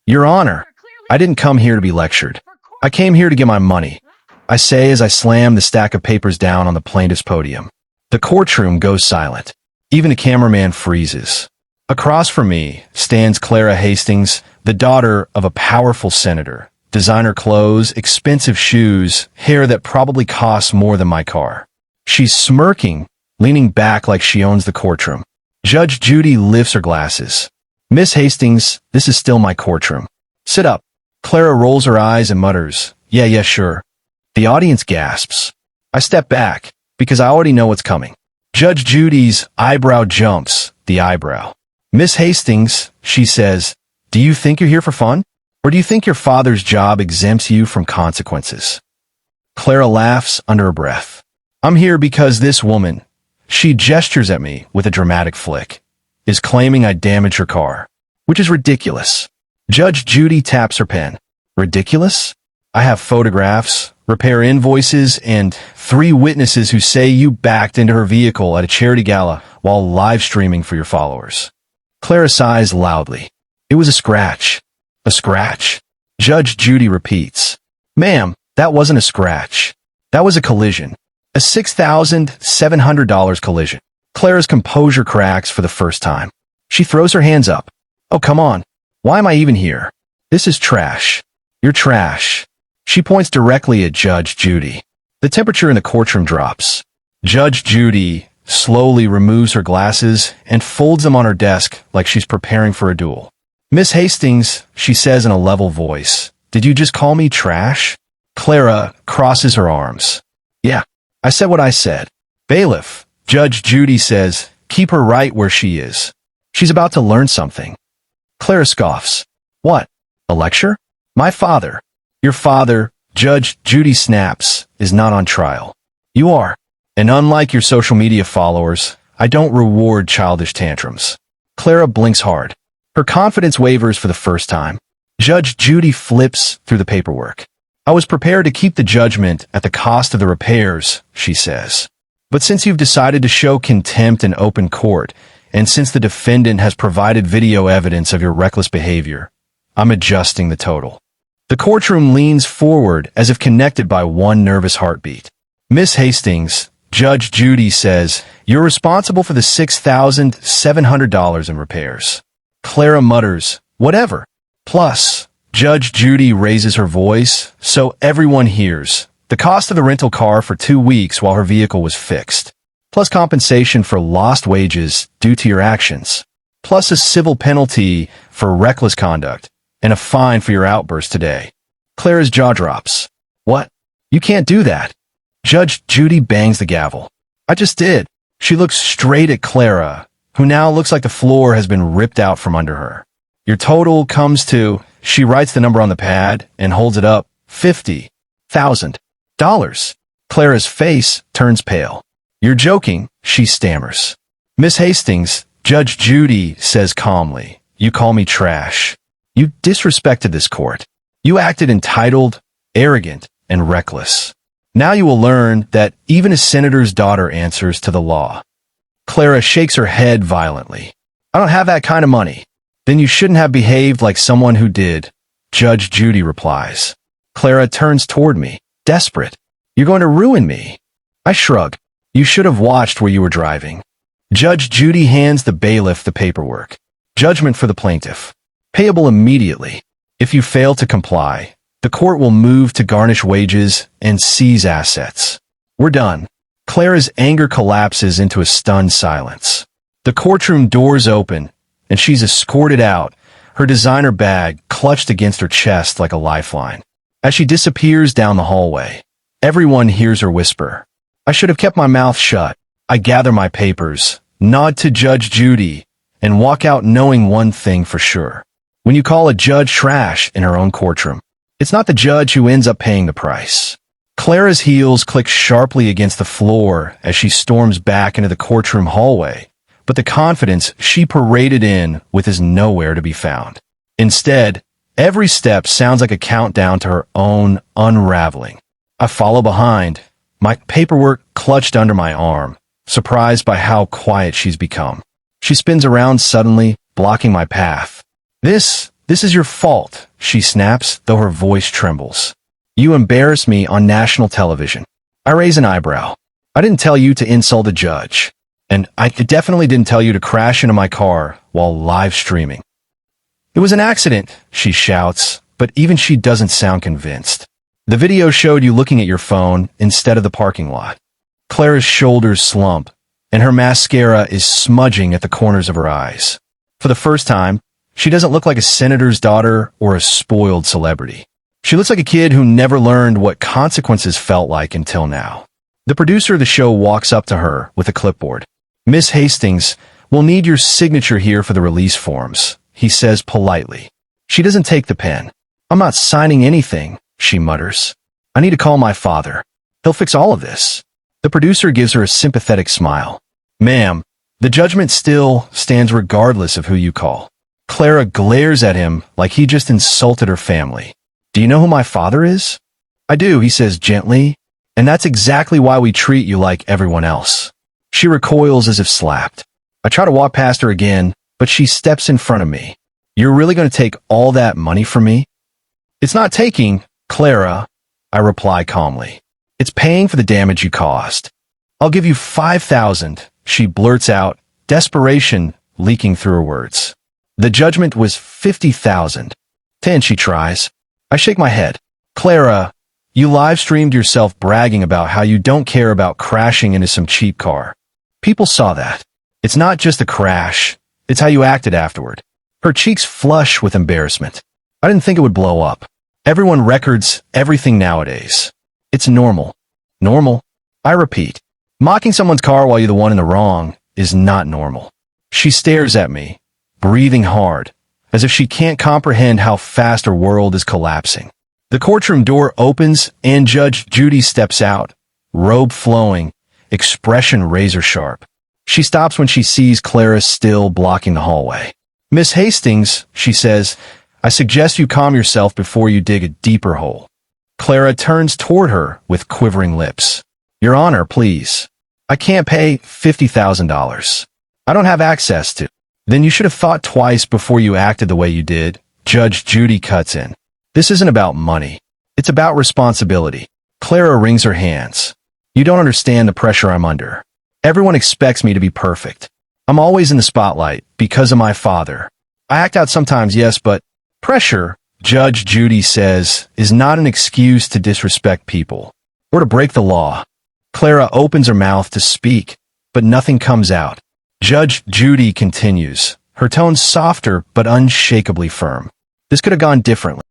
Your Honor, I didn't come here to be lectured. I came here to get my money, I say as I slam the stack of papers down on the plaintiff's podium. The courtroom goes silent. Even the cameraman freezes. Across from me stands Clara Hastings, the daughter of a powerful senator. Designer clothes, expensive shoes, hair that probably costs more than my car. She's smirking, leaning back like she owns the courtroom. Judge Judy lifts her glasses. Miss Hastings, this is still my courtroom. Sit up. Clara rolls her eyes and mutters, yeah, sure. The audience gasps. I step back, because I already know what's coming. Judge Judy's eyebrow jumps, the eyebrow. Miss Hastings, she says, do you think you're here for fun? Or do you think your father's job exempts you from consequences? Clara laughs under her breath. I'm here because this woman, she gestures at me with a dramatic flick, is claiming I damaged her car, which is ridiculous. Judge Judy taps her pen. Ridiculous? I have photographs, repair invoices, and 3 witnesses who say you backed into her vehicle at a charity gala while live streaming for your followers. Clara sighs loudly. It was a scratch. A scratch? Judge Judy repeats. Ma'am, that wasn't a scratch. That was a collision. A $6,700 collision. Clara's composure cracks for the first time. She throws her hands up. Oh, come on. Why am I even here? This is trash. You're trash. She points directly at Judge Judy. The temperature in the courtroom drops. Judge Judy slowly removes her glasses and folds them on her desk like she's preparing for a duel. Miss Hastings, she says in a level voice, did you just call me trash? Clara crosses her arms. Yeah, I said what I said. Bailiff, Judge Judy says, keep her right where she is. She's about to learn something. Clara scoffs. What? A lecture? My father. Your father, Judge Judy snaps, is not on trial. You are. And unlike your social media followers, I don't reward childish tantrums. Clara blinks hard. Her confidence wavers for the first time. Judge Judy flips through the paperwork. I was prepared to keep the judgment at the cost of the repairs, she says. But since you've decided to show contempt in open court, and since the defendant has provided video evidence of your reckless behavior, I'm adjusting the total. The courtroom leans forward as if connected by one nervous heartbeat. Miss Hastings, Judge Judy says, you're responsible for the $6,700 in repairs. Clara mutters, whatever. Plus, Judge Judy raises her voice so everyone hears, the cost of the rental car for 2 weeks while her vehicle was fixed, plus compensation for lost wages due to your actions, plus a civil penalty for reckless conduct, and a fine for your outburst today. Clara's jaw drops. What? You can't do that. Judge Judy bangs the gavel. I just did. She looks straight at Clara, who now looks like the floor has been ripped out from under her. Your total comes to, she writes the number on the pad and holds it up, $50,000. Clara's face turns pale. You're joking, she stammers. Miss Hastings, Judge Judy says calmly, you call me trash. You disrespected this court. You acted entitled, arrogant, and reckless. Now you will learn that even a senator's daughter answers to the law. Clara shakes her head violently. I don't have that kind of money. Then you shouldn't have behaved like someone who did, Judge Judy replies. Clara turns toward me, desperate. You're going to ruin me. I shrug. You should have watched where you were driving. Judge Judy hands the bailiff the paperwork. Judgment for the plaintiff. Payable immediately. If you fail to comply, the court will move to garnish wages and seize assets. We're done. Clara's anger collapses into a stunned silence. The courtroom doors open, and she's escorted out, her designer bag clutched against her chest like a lifeline. As she disappears down the hallway, everyone hears her whisper, I should have kept my mouth shut. I gather my papers, nod to Judge Judy, and walk out knowing one thing for sure. When you call a judge trash in her own courtroom, it's not the judge who ends up paying the price. Clara's heels click sharply against the floor as she storms back into the courtroom hallway, but the confidence she paraded in with is nowhere to be found. Instead, every step sounds like a countdown to her own unraveling. I follow behind, my paperwork clutched under my arm, surprised by how quiet she's become. She spins around suddenly, blocking my path. This This is your fault, she snaps, though her voice trembles. You embarrass me on national television. I raise an eyebrow. I didn't tell you to insult a judge. And I definitely didn't tell you to crash into my car while live streaming. It was an accident, she shouts, but even she doesn't sound convinced. The video showed you looking at your phone instead of the parking lot. Clara's shoulders slump, and her mascara is smudging at the corners of her eyes. For the first time, she doesn't look like a senator's daughter or a spoiled celebrity. She looks like a kid who never learned what consequences felt like until now. The producer of the show walks up to her with a clipboard. Miss Hastings, we'll need your signature here for the release forms, he says politely. She doesn't take the pen. I'm not signing anything, she mutters. I need to call my father. He'll fix all of this. The producer gives her a sympathetic smile. Ma'am, the judgment still stands regardless of who you call. Clara glares at him like he just insulted her family. Do you know who my father is? I do, he says gently, and that's exactly why we treat you like everyone else. She recoils as if slapped. I try to walk past her again, but she steps in front of me. You're really going to take all that money from me? It's not taking, Clara, I reply calmly. It's paying for the damage you caused. I'll give you 5,000, she blurts out, desperation leaking through her words. The judgment was 50,000. 10, she tries. I shake my head. Clara, you live-streamed yourself bragging about how you don't care about crashing into some cheap car. People saw that. It's not just a crash. It's how you acted afterward. Her cheeks flush with embarrassment. I didn't think it would blow up. Everyone records everything nowadays. It's normal. Normal? I repeat. Mocking someone's car while you're the one in the wrong is not normal. She stares at me, breathing hard, as if she can't comprehend how fast her world is collapsing. The courtroom door opens and Judge Judy steps out, robe flowing, expression razor-sharp. She stops when she sees Clara still blocking the hallway. Miss Hastings, she says, I suggest you calm yourself before you dig a deeper hole. Clara turns toward her with quivering lips. Your Honor, please. I can't pay $50,000. I don't have access to. Then you should have thought twice before you acted the way you did. Judge Judy cuts in. This isn't about money. It's about responsibility. Clara wrings her hands. You don't understand the pressure I'm under. Everyone expects me to be perfect. I'm always in the spotlight because of my father. I act out sometimes, yes, but pressure, Judge Judy says, is not an excuse to disrespect people or to break the law. Clara opens her mouth to speak, but nothing comes out. Judge Judy continues, her tone softer but unshakably firm. This could have gone differently.